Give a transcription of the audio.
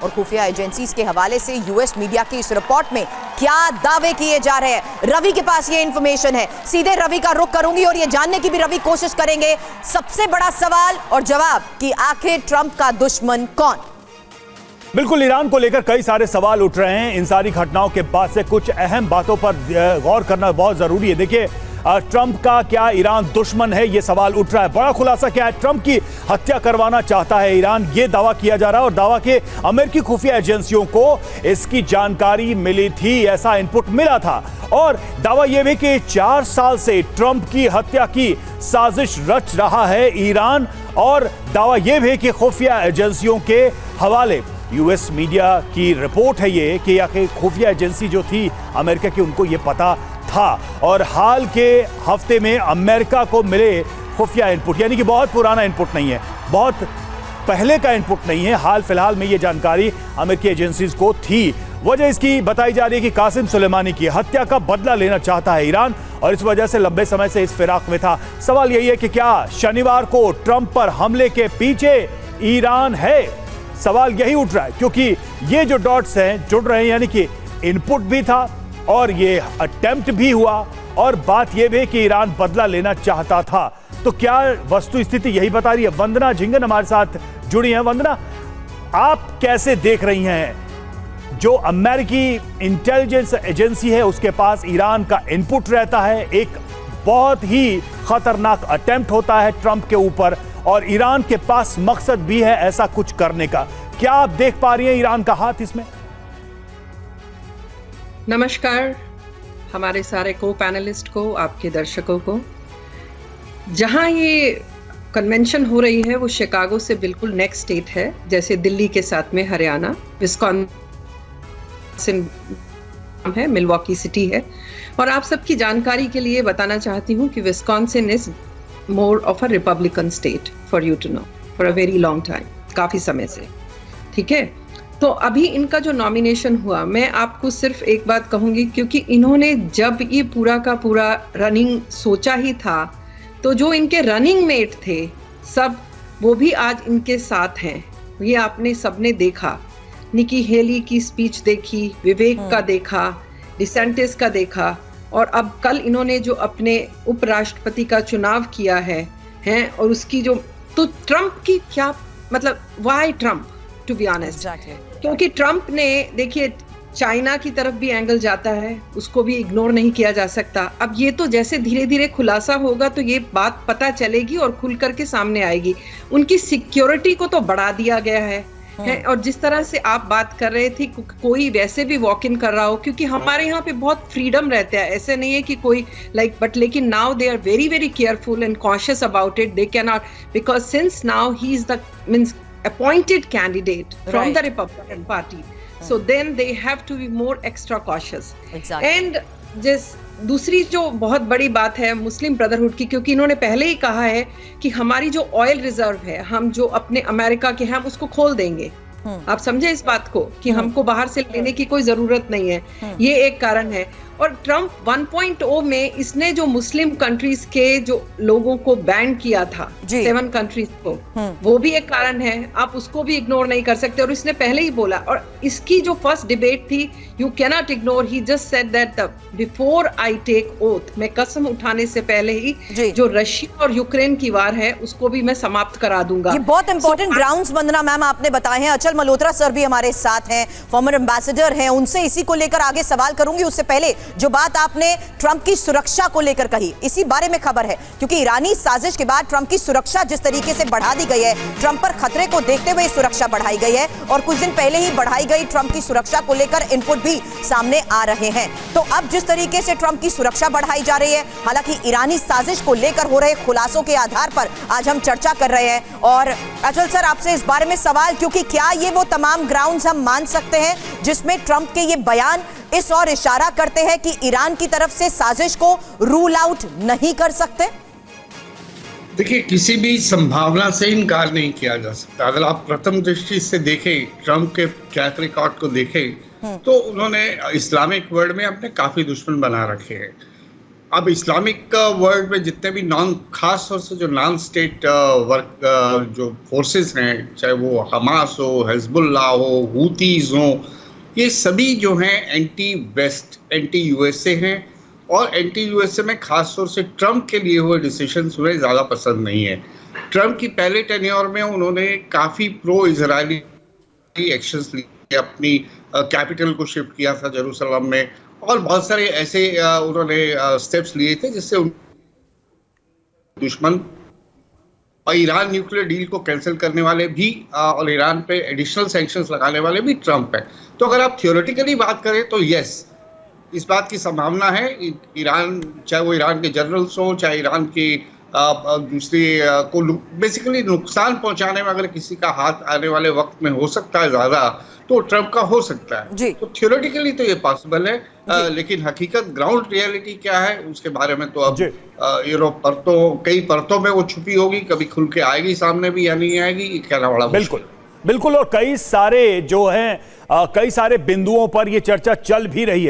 और खुफिया एजेंसीज के हवाले से यूएस मीडिया की इस रिपोर्ट में क्या दावे किए जा रहे हैं। रवि के पास ये इंफॉर्मेशन है, सीधे रवि का रुख करूंगी और ये जानने की भी रवि कोशिश करेंगे सबसे बड़ा सवाल और जवाब कि आखिर ट्रंप का दुश्मन कौन। बिल्कुल, ईरान को लेकर कई सारे सवाल उठ रहे हैं। इन सारी घटनाओं के बाद से कुछ अहम बातों पर गौर करना बहुत जरूरी है। देखिए, ट्रंप का क्या ईरान दुश्मन है, ये सवाल उठ रहा है। बड़ा खुलासा क्या है, ट्रंप की हत्या करवाना चाहता है ईरान, ये दावा किया जा रहा है। और दावा के अमेरिकी खुफिया एजेंसियों को इसकी जानकारी मिली थी, ऐसा इनपुट मिला था। और दावा यह भी कि 4 साल से ट्रंप की हत्या की साजिश रच रहा है ईरान। और दावा यह भी कि खुफिया एजेंसियों के हवाले यूएस मीडिया की रिपोर्ट है ये कि आखिर खुफिया एजेंसी जो थी अमेरिका की, उनको ये पता था। और हाल के हफ्ते में अमेरिका को मिले खुफिया इनपुट, यानी कि बहुत पुराना इनपुट नहीं है, बहुत पहले का इनपुट नहीं है, हाल फिलहाल में ये जानकारी अमेरिकी एजेंसीज को थी। वजह इसकी बताई जा रही है कि कासिम सुलेमानी की हत्या का बदला लेना चाहता है ईरान और इस वजह से लंबे समय से इस फिराक में था। सवाल यही है कि क्या शनिवार को ट्रंप पर हमले के पीछे ईरान है? सवाल यही उठ रहा है क्योंकि ये जो डॉट्स हैं जुड़ रहे हैं, यानी कि इनपुट भी था और ये अटेम्प्ट भी हुआ और बात ये भी कि ईरान बदला लेना चाहता था। तो क्या वस्तु स्थिति यही बता रही है? वंदना झिंगन हमारे साथ जुड़ी हैं। वंदना, आप कैसे देख रही हैं जो अमेरिकी इंटेलिजेंस एजेंसी है उसके पास ईरान का इनपुट रहता है, एक बहुत ही खतरनाक अटेम्प्ट होता है ट्रंप के ऊपर और ईरान के पास मकसद भी है ऐसा कुछ करने का। क्या आप देख पा रही हैं ईरान का हाथ इसमें? नमस्कार हमारे सारे को पैनलिस्ट को, आपके दर्शकों को। जहां ये कन्वेंशन हो रही है वो शिकागो से बिल्कुल नेक्स्ट स्टेट है, जैसे दिल्ली के साथ में हरियाणा, विस्कॉन्सिन है, मिलवॉकी सिटी है। और आप सबकी जानकारी के लिए बताना चाहती हूँ कि Wisconsin is more of a Republican state for you to know for a very long time, काफी समय से, ठीक है। तो अभी इनका जो नॉमिनेशन हुआ, मैं आपको सिर्फ एक बात कहूंगी, क्योंकि इन्होंने जब ये पूरा का पूरा रनिंग सोचा ही था, तो जो इनके रनिंग मेट थे सब, वो भी आज इनके साथ हैं। ये आपने सबने देखा, निकी हेली की स्पीच देखी, विवेक का देखा, डिसेंटिस का देखा, और अब कल इन्होंने जो अपने उपराष्ट्रपति का चुनाव किया है और उसकी जो, तो ट्रंप की क्या मतलब, why Trump to be honest, क्योंकि ट्रंप ने, देखिए, चाइना की तरफ भी एंगल जाता है, उसको भी इग्नोर नहीं किया जा सकता। अब ये तो जैसे धीरे धीरे खुलासा होगा तो ये बात पता चलेगी और खुल करके सामने आएगी। उनकी सिक्योरिटी को तो बढ़ा दिया गया है और जिस तरह से आप बात कर रहे थे, कोई वैसे भी वॉक इन कर रहा हो, क्योंकि हमारे यहाँ पे बहुत फ्रीडम रहता है, ऐसे नहीं है कि कोई लेकिन now they are very very careful and cautious about it. They can not, because since now he is the means appointed candidate from the Republican Party, so then they have to be more extra cautious. And दूसरी जो बहुत बड़ी बात है मुस्लिम brotherhood की, क्योंकि इन्होंने पहले ही कहा है कि हमारी जो ऑयल रिजर्व है, हम जो अपने अमेरिका के हैं, हम उसको खोल देंगे। आप समझे इस बात को कि हमको बाहर से लेने की कोई जरूरत नहीं है, ये एक कारण है। और ट्रंप 1.0 में इसने जो मुस्लिम कंट्रीज के जो लोगों को बैन किया था, 7 कंट्रीज को, वो भी एक कारण है, आप उसको भी इग्नोर नहीं कर सकते। और इसने पहले ही बोला, और इसकी जो फर्स्ट डिबेट थी, you cannot ignore, he just said that before I take oath, मैं कसम उठाने से पहले ही जो रशिया और यूक्रेन की वार है उसको भी मैं समाप्त करा दूंगा। ये बहुत इंपॉर्टेंट ग्राउंड्स वंदना मैम आपने बताए हैं। अचल मल्होत्रा सर भी हमारे साथ हैं, फॉर्मर एम्बेसडर हैं, उनसे इसी को लेकर आगे सवाल करूंगी। उससे पहले जो बात आपने ट्रंप की सुरक्षा को लेकर कही, इसी बारे में खबर है, क्योंकि ईरानी साजिश के बाद ट्रंप की सुरक्षा जिस तरीके से बढ़ा दी गई है, ट्रंप पर खतरे को देखते हुए सुरक्षा बढ़ाई गई है और कुछ दिन पहले ही बढ़ाई गई ट्रंप की सुरक्षा को लेकर इनपुट भी सामने आ रहे हैं। तो अब जिस तरीके से ट्रंप की सुरक्षा बढ़ाई जा रही है, हालांकि ईरानी साजिश को लेकर हो रहे खुलासों के आधार पर आज हम चर्चा कर रहे हैं। और अचल सर, आपसे इस बारे में सवाल, क्योंकि क्या ये वो तमाम ग्राउंड्स हम मान सकते हैं जिसमें ट्रंप के ये बयान इस और इशारा करते हैं कि ईरान की तरफ से साजिश को रूल आउट नहीं कर सकते? देखिए, किसी भी संभावना से इनकार नहीं किया जा सकता। अगर आप प्रथम दृष्टि से देखें, ट्रंप के ट्रैक रिकॉर्ड को देखें, तो उन्होंने इस्लामिक वर्ल्ड में अपने काफी दुश्मन बना रखे हैं। अब इस्लामिक वर्ल्ड में जितने भी खास तौर से जो नॉन स्टेट वर्क जो फोर्सेस हैं, चाहे वो हमास हो, हिजबुल्लाह हो, हूतीज हो, ये सभी जो हैं एंटी वेस्ट, एंटी यूएसए हैं। और एंटी यूएसए में खास तौर से ट्रम्प के लिए हुए डिसीजंस उन्हें ज़्यादा पसंद नहीं है। ट्रम्प की पहले टेन्योर में उन्होंने काफ़ी प्रो इजरायली एक्शंस लिए, अपनी कैपिटल को शिफ्ट किया था जेरूसलम में, और बहुत सारे ऐसे उन्होंने स्टेप्स लिए थे जिससे दुश्मन और ईरान न्यूक्लियर डील को कैंसिल करने वाले भी और ईरान पे एडिशनल सैंक्शंस लगाने वाले भी ट्रम्प है। तो अगर आप थियोरेटिकली बात करें तो यस, इस बात की संभावना है ईरान, चाहे वो ईरान के जनरल्स हो, चाहे ईरान की दूसरी को बेसिकली नुकसान पहुंचाने में अगर किसी का हाथ आने वाले वक्त में हो सकता है ज्यादा, तो ट्रम्प का हो सकता है जी। तो थियोरेटिकली तो ये पॉसिबल है, लेकिन हकीकत ग्राउंड रियलिटी क्या है उसके बारे में तो अब कई परतों में वो छुपी होगी, कभी खुल के आएगी सामने भी या नहीं आएगी, ये कहना बड़ा बिल्कुल बिल्कुल। और कई सारे जो हैं कई सारे बिंदुओं पर ये चर्चा चल भी रही है।